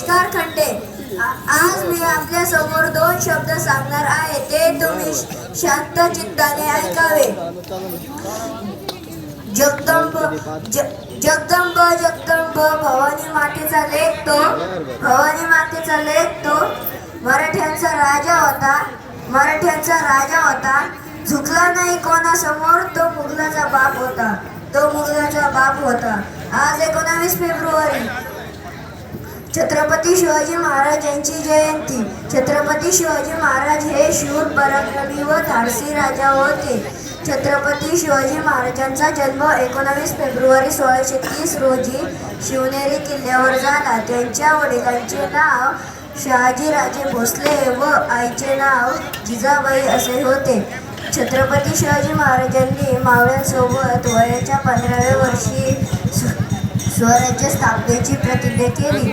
नमस्कार खंडे. आज मी आपल्या समोर दोन शब्द सांगणार आहे, ते तुम्ही शांत चित्ताने ऐकावे. जगदंब जगदंब जगदंब भवानी मातेचा लेक तो, भवानी मातेचा लेक तो. मराठ्यांचा राजा होता, झुकला नाही कोणासमोर, तो मुघलाचा बाप होता, तो मुघलाचा बाप होता. आज 19 फेब्रुवारी छत्रपती शिवाजी महाराज यांची जयंती. छत्रपती शिवाजी महाराज हे शूर, पराक्रमी व धाडसी राजा होते. छत्रपती शिवाजी महाराजांचा जन्म 19 फेब्रुवारी 1630 रोजी शिवनेरी किल्ल्यावर झाला. त्यांच्या वडिलांचे नाव शहाजीराजे भोसले व आईचे नाव जिजाबाई असे होते. छत्रपती शिवाजी महाराजांनी मावळ्यांसोबत वयाच्या 15व्या वर्षी स्वराज्य स्थापनेची प्रतिज्ञा केली.